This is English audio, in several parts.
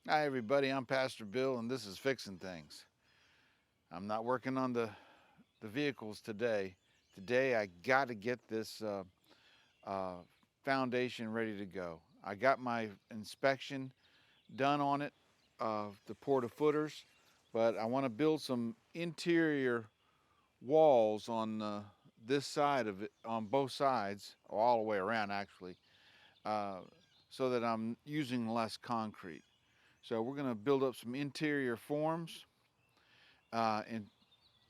Hi, everybody. I'm Pastor Bill, and this is Fixing Things. I'm not working on the vehicles today. Today, I got to get this uh, foundation ready to go. I got my inspection done on it, the porta footers, but I want to build some interior walls on this side of it, on both sides, or all the way around actually, uh, so that I'm using less concrete. So we're going to build up some interior forms and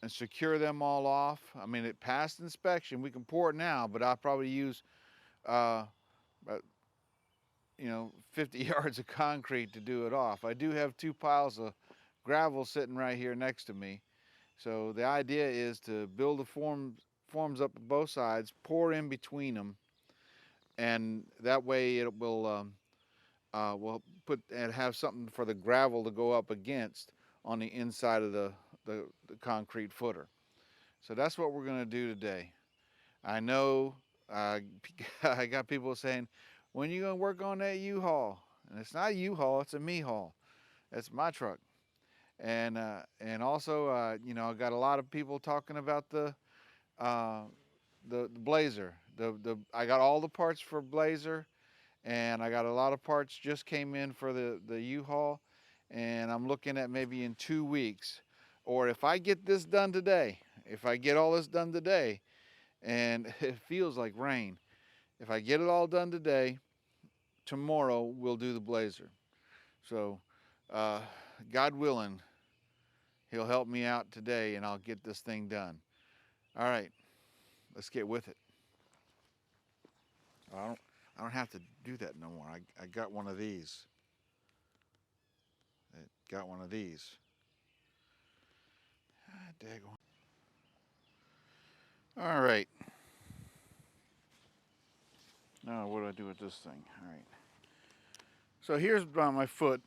secure them all off. I mean, it passed inspection. We can pour it now, but I'll probably use, uh, about, 50 yards of concrete to do it off. I do have two piles of gravel sitting right here next to me. So the idea is to build the forms up on both sides, pour in between them, and that way it will put and have something for the gravel to go up against on the inside of the concrete footer. So that's what we're going to do today. I know uh, I got people saying, when are you going to work on that U-Haul? And it's not a U-Haul, it's a me-Haul. It's my truck. And also, I got a lot of people talking about uh, the Blazer. I got all the parts for Blazer, and I got a lot of parts just came in for the U-Haul, and I'm looking at maybe in 2 weeks, or if I get this done today, if I get all this done today, and it feels like rain. If I get it all done today, tomorrow we'll do the Blazer. So, uh, God willing, He'll help me out today, and I'll get this thing done. All right, let's get with it. I don't, I don't have to do that no more. I got one of these. I got one of these. Ah, daggone. All right. Now what do I do with this thing? All right. So here's my foot,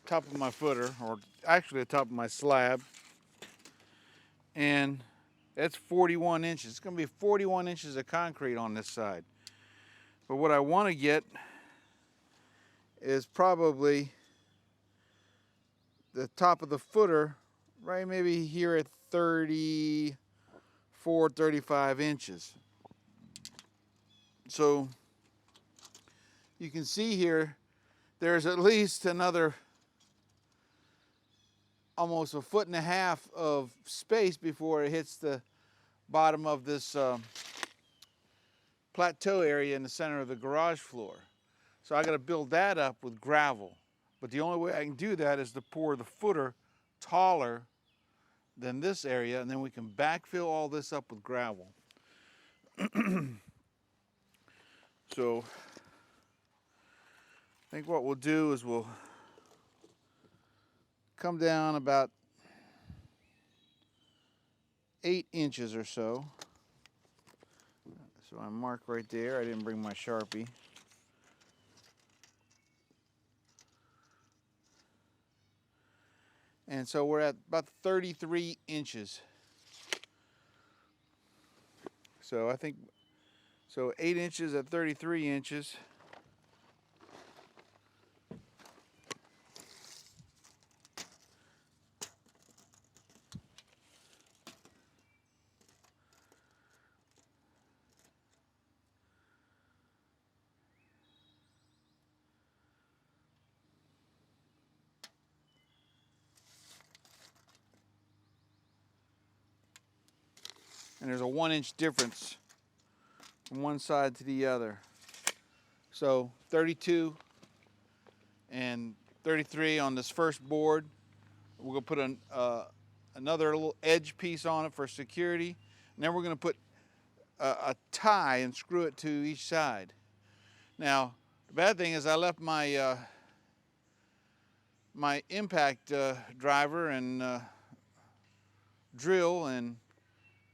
top of my footer, or actually the top of my slab, and it's 41 inches. It's going to be 41 inches of concrete on this side. But what I want to get is probably the top of the footer, right maybe here at 34, 35 inches. So you can see here, there's at least another almost a foot and a half of space before it hits the bottom of this plateau area in the center of the garage floor. So I got to build that up with gravel. But the only way I can do that is to pour the footer taller than this area, and then we can backfill all this up with gravel. So I think what we'll do is we'll come down about 8 inches or so. So I mark right there. I didn't bring my Sharpie. And so we're at about 33 inches. So I think, so 8 inches at 33 inches. And there's a 1 inch difference from one side to the other. So 32 and 33 on this first board. We're gonna put another little edge piece on it for security. And then we're gonna put a tie and screw it to each side. Now, the bad thing is I left my my impact driver and drill and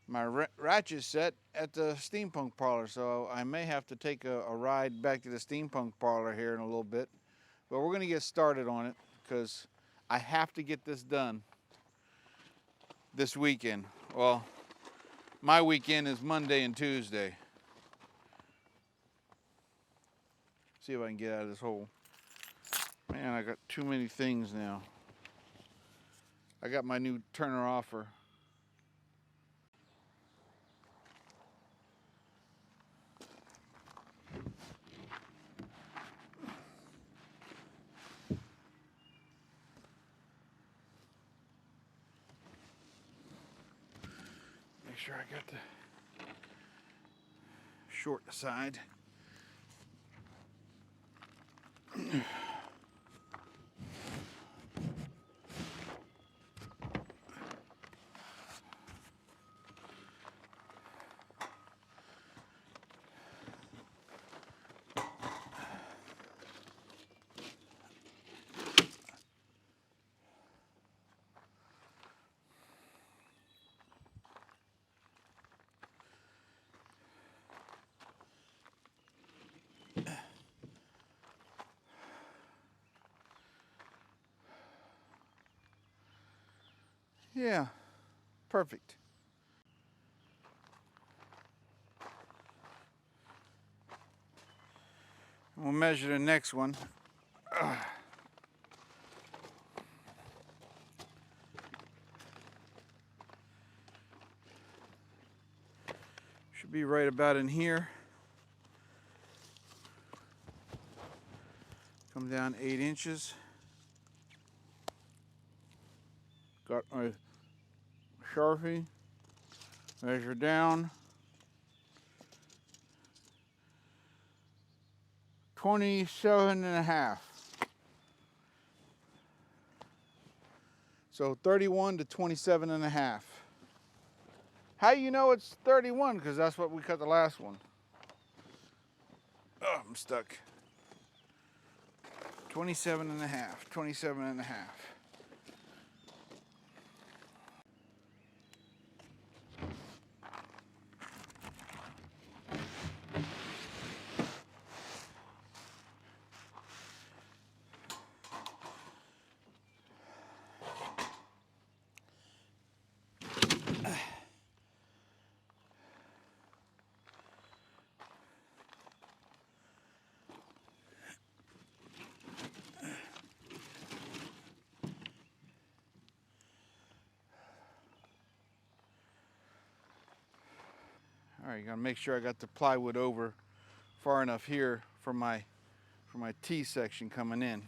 my ratchet set at the steampunk parlor, so I may have to take a ride back to the steampunk parlor here in a little bit. But we're gonna get started on it because I have to get this done this weekend. Well, my weekend is Monday and Tuesday. See if I can get out of this hole. Man, I got too many things now. I got my new Turner offer. Make sure I got the short side. Yeah, perfect. We'll measure the next one. Should be right about in here. Come down 8 inches. Got my Sharpie. Measure down. 27.5. So 31 to 27.5. How you know it's 31? Because that's what we cut the last one. Oh, I'm stuck. 27.5. 27.5. All right, gotta make sure I got the plywood over far enough here for my T section coming in.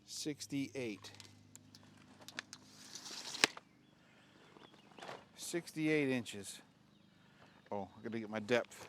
$68. 68 inches. Oh, I gotta get my depth.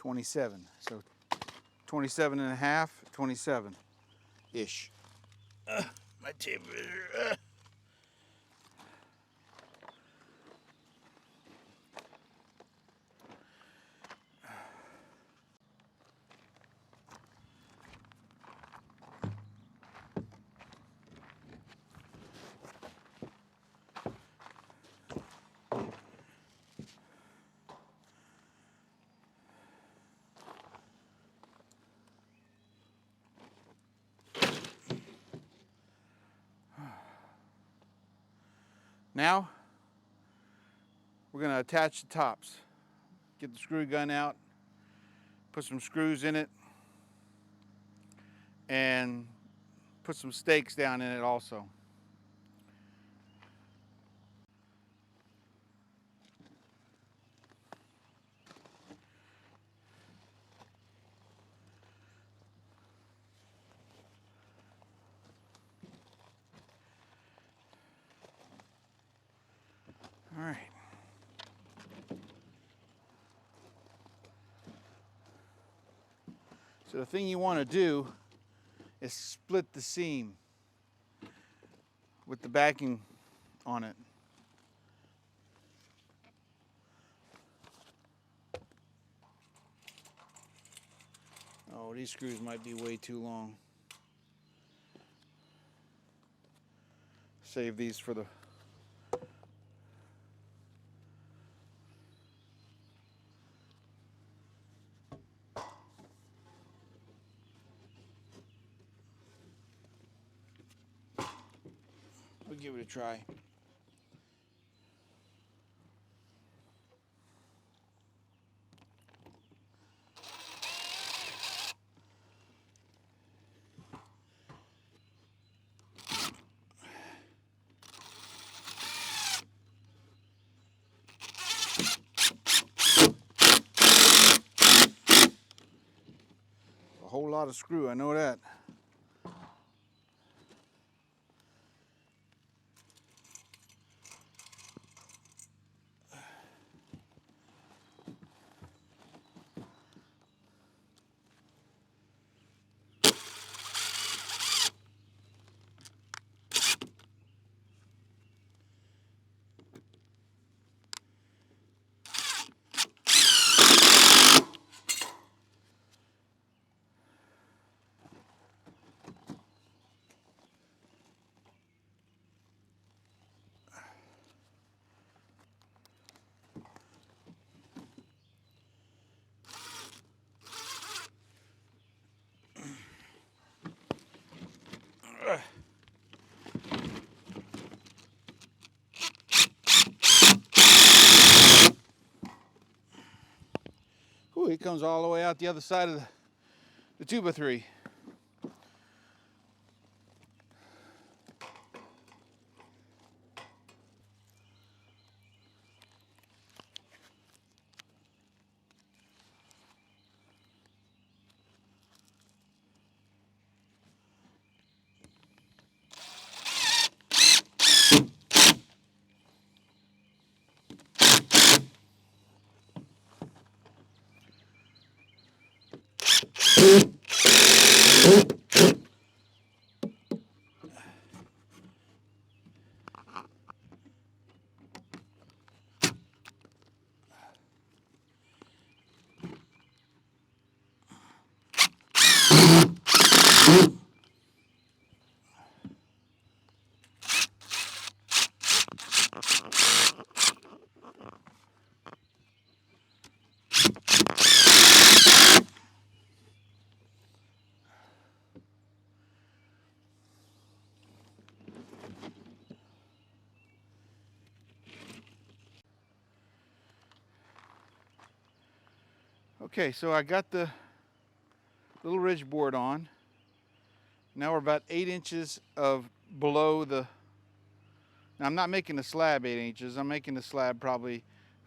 $27. So 27.5, 27-ish. My tape measure. Now we're going to attach the tops. Get the screw gun out, put some screws in it, and put some stakes down in it also. All right. So the thing you want to do is split the seam with the backing on it. Oh, these screws might be way too long. Save these for the we'll give it a try. A whole lot of screw, I know that. Ooh, he comes all the way out the other side of the 2x3. Okay, so I got the little ridge board on. Now we're about 8 inches of below the, now I'm not making the slab 8 inches, I'm making the slab probably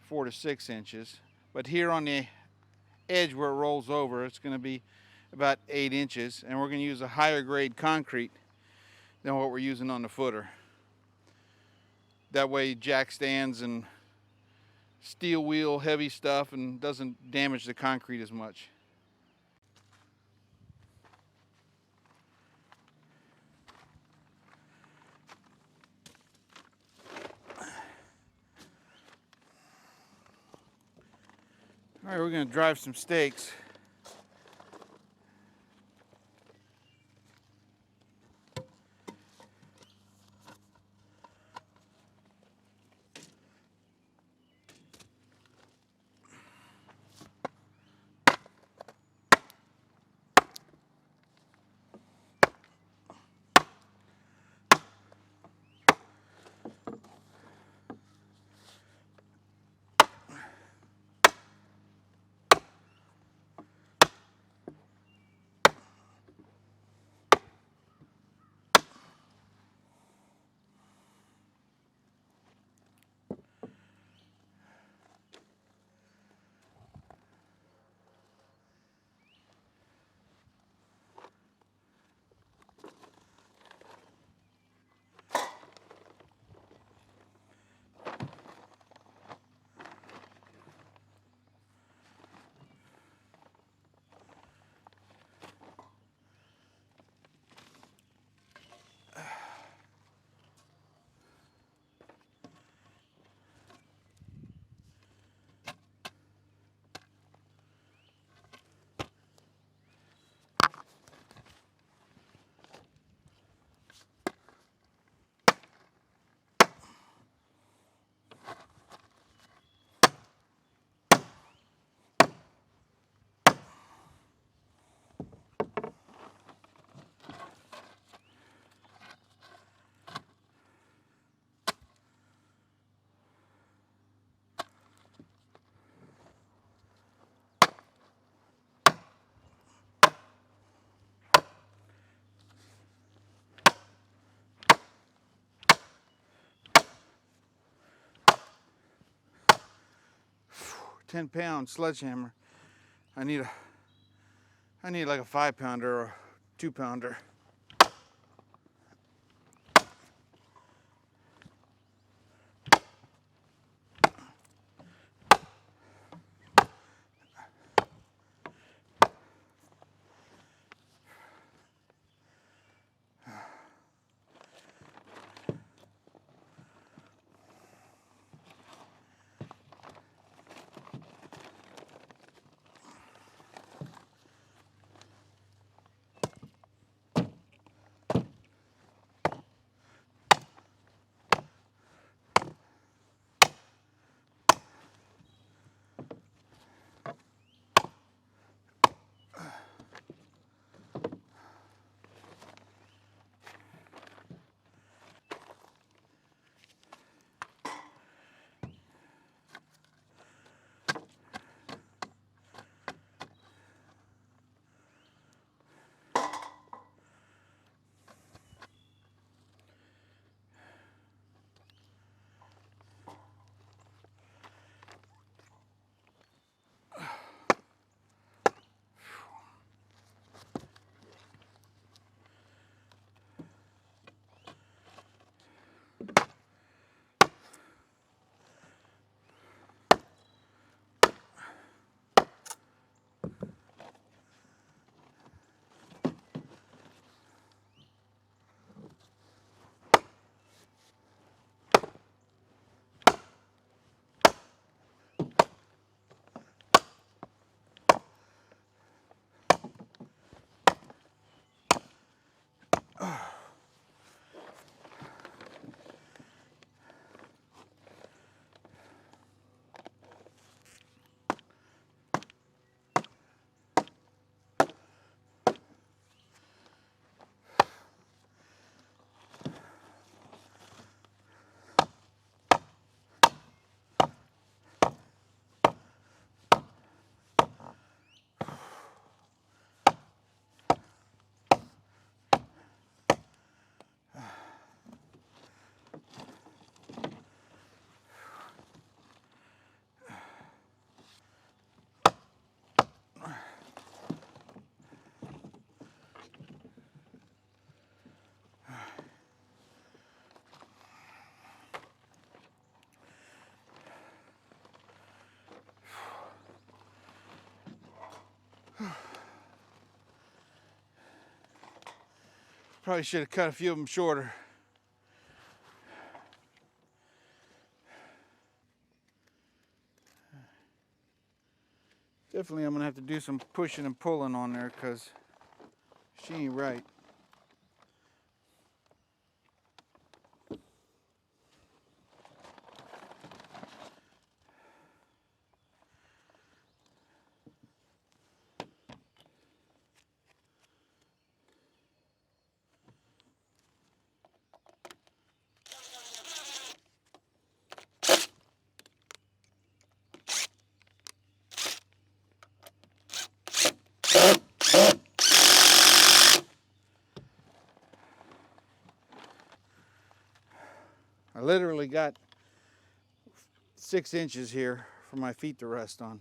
4 to 6 inches. But here on the edge where it rolls over, it's going to be about 8 inches, and we're going to use a higher grade concrete than what we're using on the footer. That way jack stands and steel wheel heavy stuff and doesn't damage the concrete as much. All right, we're going to drive some stakes. 10-pound sledgehammer. I need like a 5-pounder or a 2-pounder. Probably should have cut a few of them shorter. Definitely I'm gonna have to do some pushing and pulling on there because she ain't right. I literally got 6 inches here for my feet to rest on.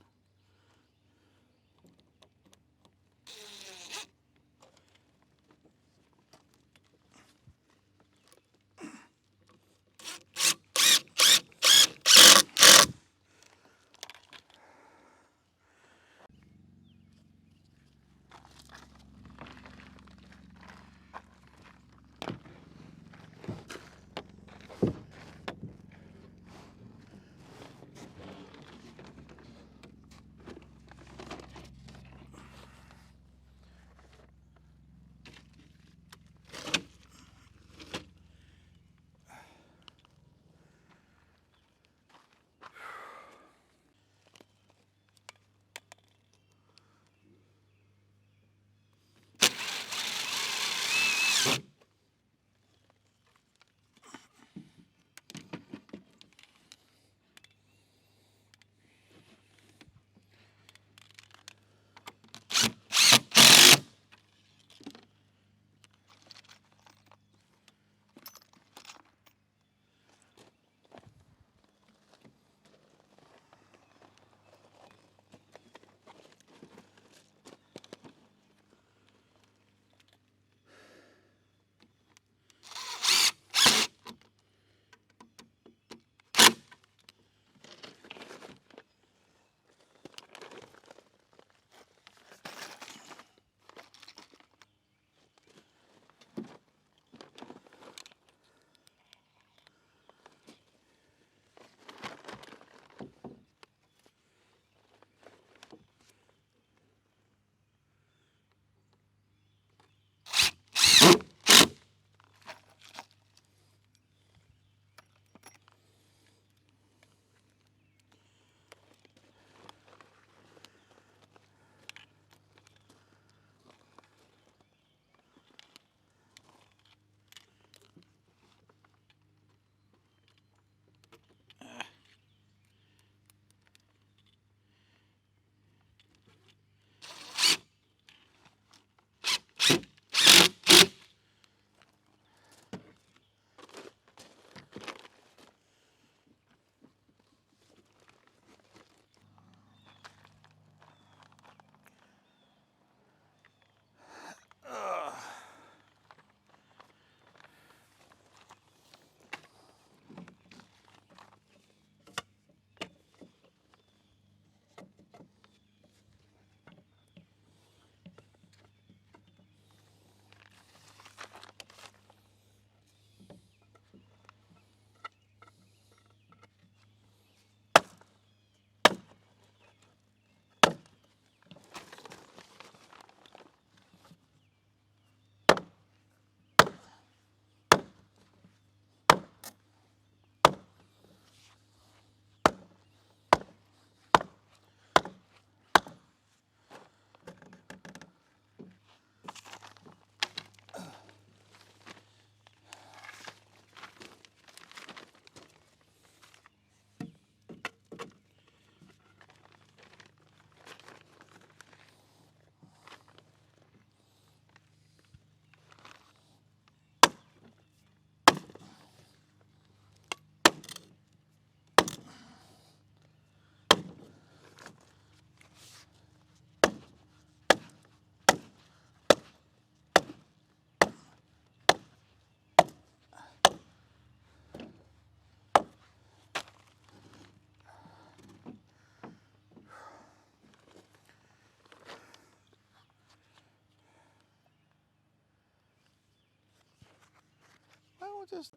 just.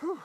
Whew.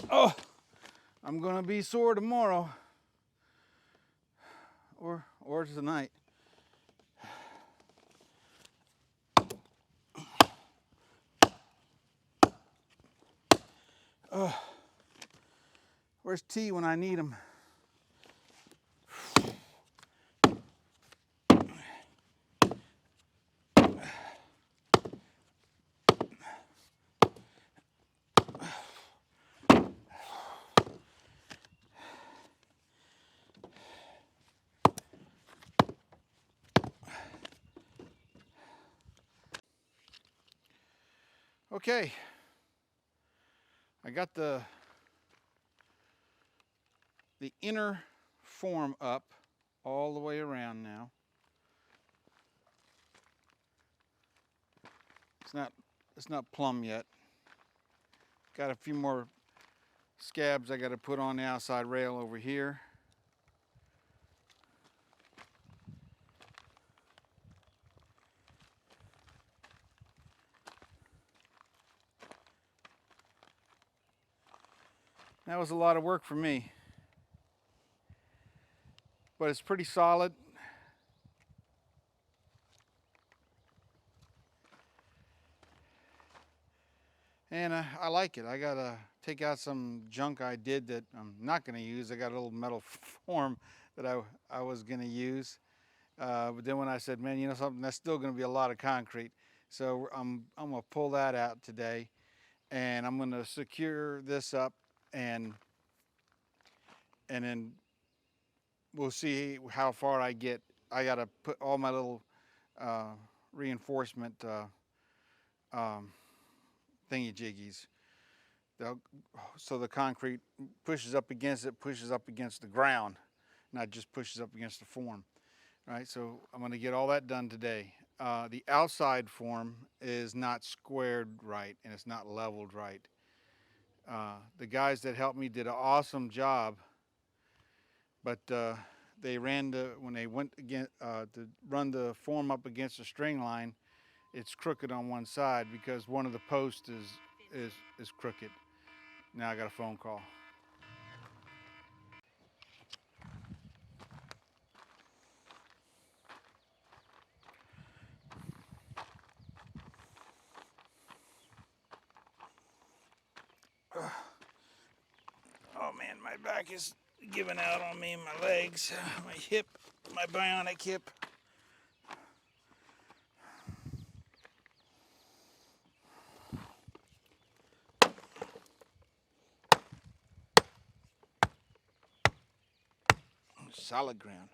Oh, I'm gonna be sore tomorrow, or tonight. Where's T when I need him? Okay, I got the inner form up all the way around now. It's not plumb yet. Got a few more scabs I got to put on the outside rail over here. That was a lot of work for me. but it's pretty solid. And I like it. I gotta take out some junk I did that I'm not gonna use. I got a little metal form that I was gonna use. But then when I said, man, you know something, that's still gonna be a lot of concrete. So I'm gonna pull that out today, and I'm gonna secure this up, and then we'll see how far I get. I gotta put all my little uh, reinforcement um, thingy jiggies. So the concrete pushes up against it, pushes up against the ground, not just pushes up against the form. Right. So I'm going to get all that done today. The outside form is not squared right and it's not leveled right. The guys that helped me did an awesome job, but they ran when they went again to run the form up against the string line, it's crooked on one side because one of the posts is crooked. Now I got a phone call. Oh man, my back is giving out on me, my legs, my hip, my bionic hip. Solid ground.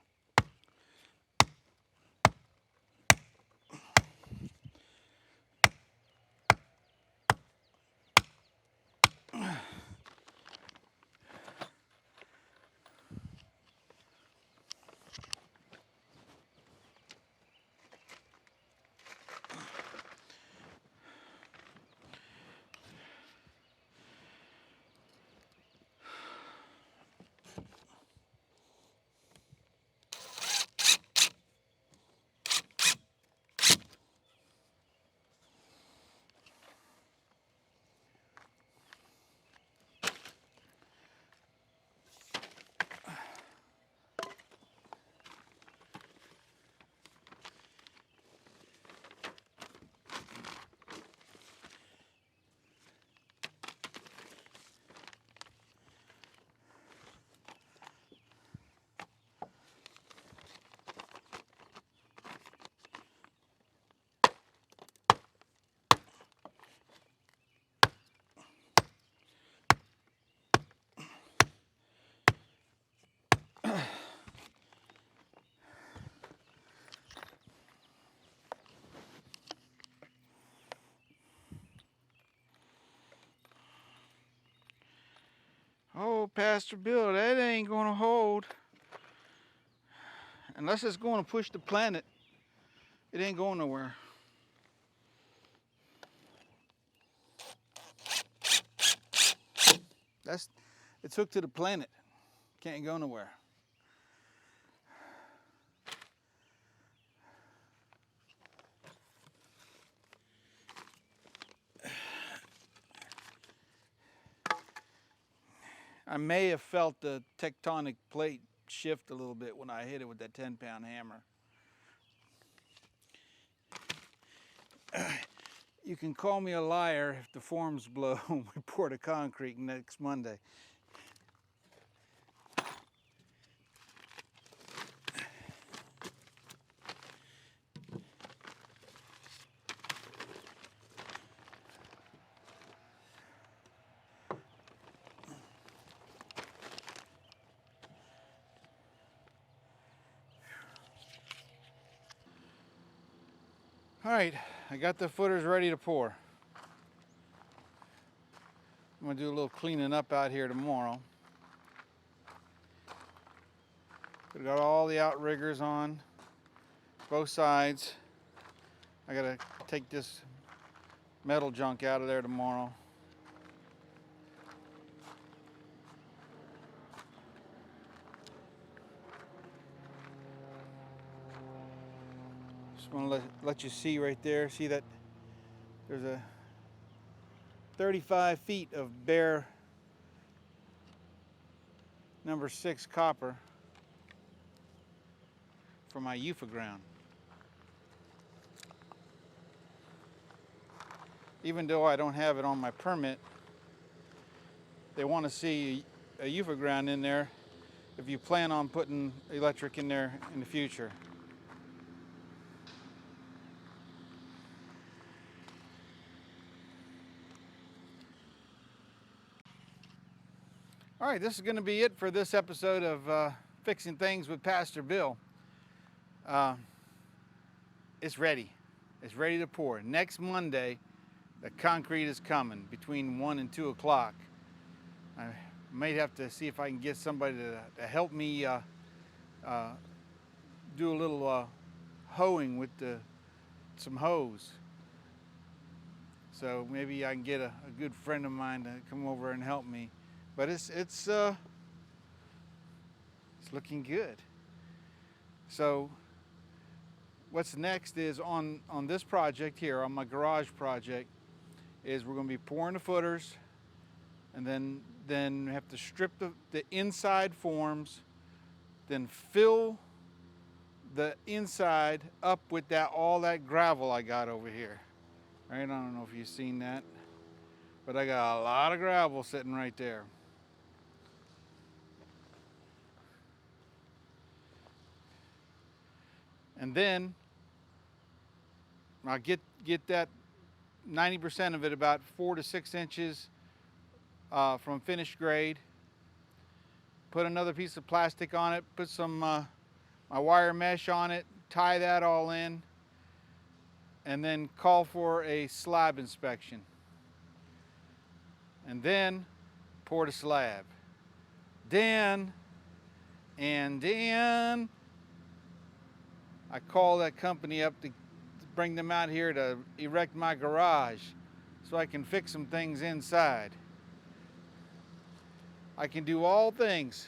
Oh, Pastor Bill, that ain't gonna hold. Unless it's gonna push the planet, it ain't going nowhere. It's hooked to the planet. Can't go nowhere. I may have felt the tectonic plate shift a little bit when I hit it with that 10-pound hammer. You can call me a liar if the forms blow when we pour the concrete next Monday. All right, I got the footers ready to pour. I'm gonna do a little cleaning up out here tomorrow. We got all the outriggers on both sides. I gotta take this metal junk out of there tomorrow. Just want to let you see right there. See that there's a 35 feet of bare number 6 copper. for my UFA ground. Even though I don't have it on my permit, they want to see a UFA ground in there if you plan on putting electric in there in the future. All right, this is going to be it for this episode of Fixing Things with Pastor Bill. It's ready. It's ready to pour. Next Monday, the concrete is coming between 1 and 2 o'clock. I may have to see if I can get somebody to help me do a little hoeing with some hose. So maybe I can get a good friend of mine to come over and help me. But it's looking good. So what's next is on this project here, on my garage project, is we're going to be pouring the footers, and then we have to strip the inside forms, then fill the inside up with all that gravel I got over here. All right, I don't know if you've seen that, but I got a lot of gravel sitting right there. And then I'll get that 90% of it, about 4 to 6 inches from finished grade. Put another piece of plastic on it, put some my wire mesh on it, tie that all in, and then call for a slab inspection. And then pour the slab. Then I call that company up to bring them out here to erect my garage so I can fix some things inside. I can do all things.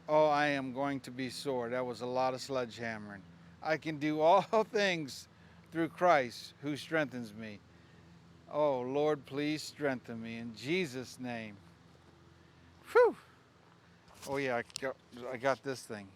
Oh, I am going to be sore. That was a lot of sledgehammering. I can do all things through Christ who strengthens me. Oh, Lord, please strengthen me in Jesus' name. Whew. Oh, yeah, I got this thing.